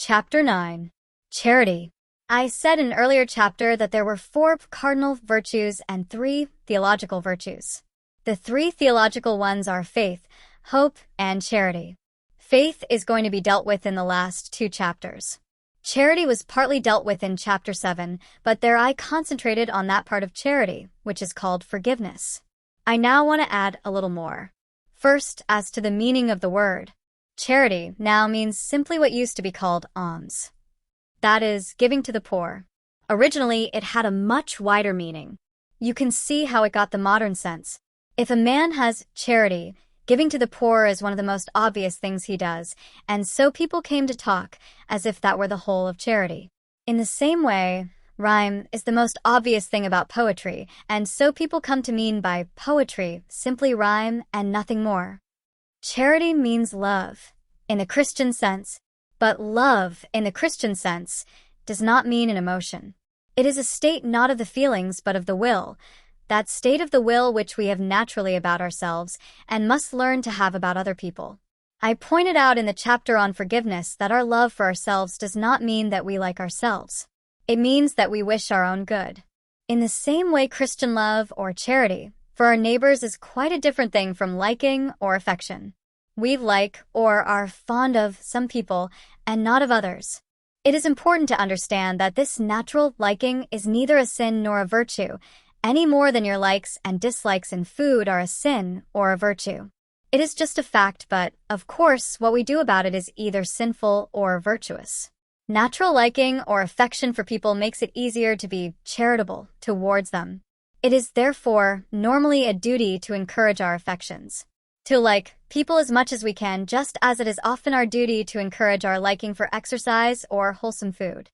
Chapter 9. Charity. I said in an earlier chapter that there were 4 cardinal virtues and 3 theological virtues. The 3 theological ones are faith, hope, and charity. Faith is going to be dealt with in the last 2 chapters. Charity was partly dealt with in chapter 7, but there I concentrated on that part of charity, which is called forgiveness. I now want to add a little more. First, as to the meaning of the word. Charity now means simply what used to be called alms. That is, giving to the poor. Originally, it had a much wider meaning. You can see how it got the modern sense. If a man has charity, giving to the poor is one of the most obvious things he does, and so people came to talk as if that were the whole of charity. In the same way, rhyme is the most obvious thing about poetry, and so people come to mean by poetry simply rhyme and nothing more. Charity means love, in the Christian sense, but love, in the Christian sense, does not mean an emotion. It is a state not of the feelings but of the will, that state of the will which we have naturally about ourselves and must learn to have about other people. I pointed out in the chapter on forgiveness that our love for ourselves does not mean that we like ourselves. It means that we wish our own good. In the same way, Christian love or charity for our neighbors is quite a different thing from liking or affection. We like or are fond of some people and not of others. It is important to understand that this natural liking is neither a sin nor a virtue, any more than your likes and dislikes in food are a sin or a virtue. It is just a fact, but, of course, what we do about it is either sinful or virtuous. Natural liking or affection for people makes it easier to be charitable towards them. It is therefore normally a duty to encourage our affections, to like people as much as we can, just as it is often our duty to encourage our liking for exercise or wholesome food.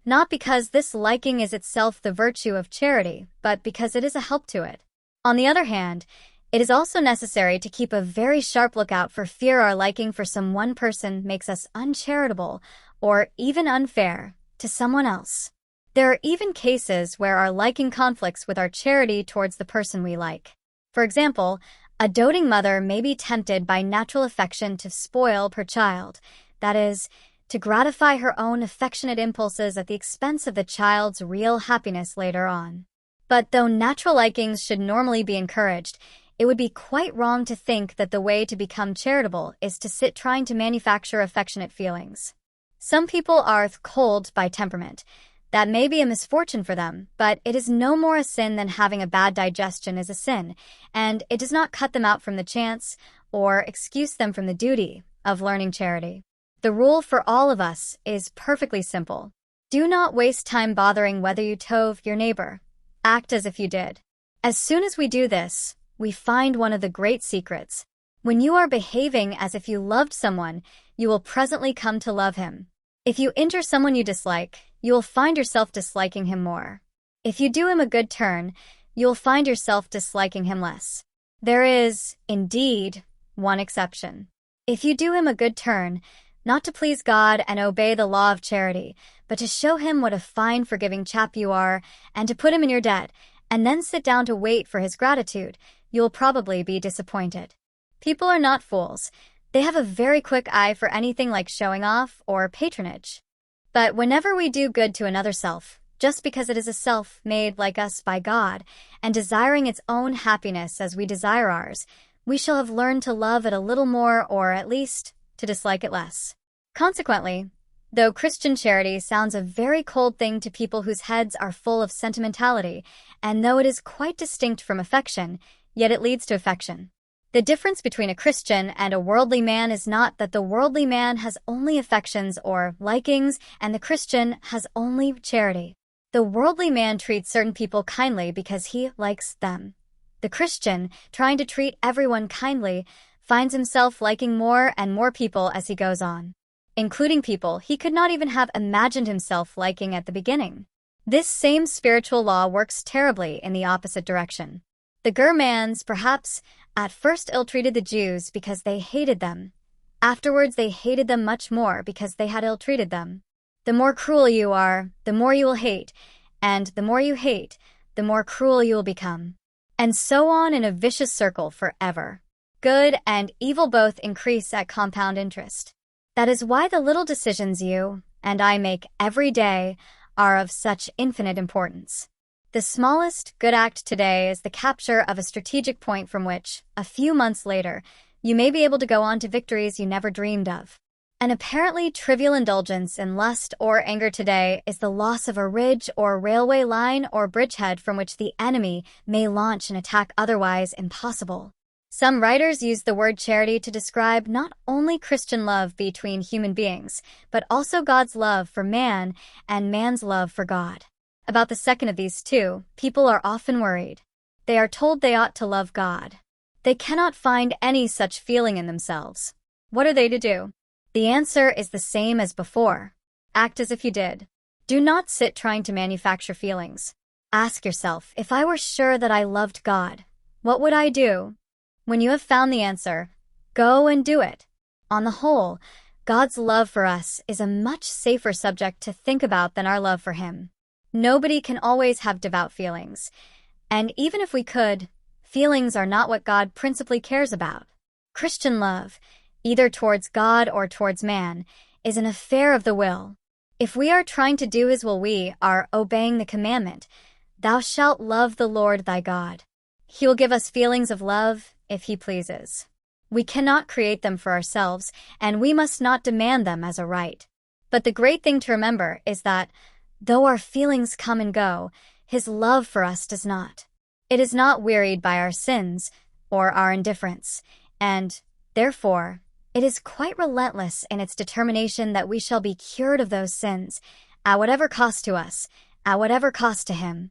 Not because this liking is itself the virtue of charity, but because it is a help to it. On the other hand, it is also necessary to keep a very sharp lookout for fear our liking for some one person makes us uncharitable or even unfair to someone else. There are even cases where our liking conflicts with our charity towards the person we like. For example, a doting mother may be tempted by natural affection to spoil her child, that is, to gratify her own affectionate impulses at the expense of the child's real happiness later on. But though natural likings should normally be encouraged, it would be quite wrong to think that the way to become charitable is to sit trying to manufacture affectionate feelings. Some people are cold by temperament. That may be a misfortune for them, but it is no more a sin than having a bad digestion is a sin, and it does not cut them out from the chance or excuse them from the duty of learning charity. The rule for all of us is perfectly simple. Do not waste time bothering whether you tove your neighbor. Act as if you did. As soon as we do this, we find one of the great secrets. When you are behaving as if you loved someone, you will presently come to love him. If you injure someone you dislike, you will find yourself disliking him more. If you do him a good turn, you will find yourself disliking him less. There is, indeed, one exception. If you do him a good turn, not to please God and obey the law of charity, but to show him what a fine forgiving chap you are, and to put him in your debt, and then sit down to wait for his gratitude, you will probably be disappointed. People are not fools. They have a very quick eye for anything like showing off or patronage. But whenever we do good to another self, just because it is a self made like us by God, and desiring its own happiness as we desire ours, we shall have learned to love it a little more, or at least to dislike it less. Consequently, though Christian charity sounds a very cold thing to people whose heads are full of sentimentality, and though it is quite distinct from affection, yet it leads to affection. The difference between a Christian and a worldly man is not that the worldly man has only affections or likings, and the Christian has only charity. The worldly man treats certain people kindly because he likes them. The Christian, trying to treat everyone kindly, finds himself liking more and more people as he goes on, including people he could not even have imagined himself liking at the beginning. This same spiritual law works terribly in the opposite direction. The Germans, perhaps, at first ill-treated the Jews because they hated them. Afterwards they hated them much more because they had ill-treated them. The more cruel you are, the more you will hate, and the more you hate, the more cruel you will become. And so on in a vicious circle forever. Good and evil both increase at compound interest. That is why the little decisions you and I make every day are of such infinite importance. The smallest good act today is the capture of a strategic point from which, a few months later, you may be able to go on to victories you never dreamed of. An apparently trivial indulgence in lust or anger today is the loss of a ridge or railway line or bridgehead from which the enemy may launch an attack otherwise impossible. Some writers use the word charity to describe not only Christian love between human beings, but also God's love for man and man's love for God. About the second of these two, people are often worried. They are told they ought to love God. They cannot find any such feeling in themselves. What are they to do? The answer is the same as before. Act as if you did. Do not sit trying to manufacture feelings. Ask yourself, if I were sure that I loved God, what would I do? When you have found the answer, go and do it. On the whole, God's love for us is a much safer subject to think about than our love for Him. Nobody can always have devout feelings, and even if we could, feelings are not what God principally cares about. Christian love, either towards God or towards man, is an affair of the will. If we are trying to do His will, we are obeying the commandment, "Thou shalt love the Lord thy God." He will give us feelings of love if He pleases. We cannot create them for ourselves, and we must not demand them as a right. But the great thing to remember is that, though our feelings come and go, His love for us does not. It is not wearied by our sins or our indifference, and, therefore, it is quite relentless in its determination that we shall be cured of those sins, at whatever cost to us, at whatever cost to Him.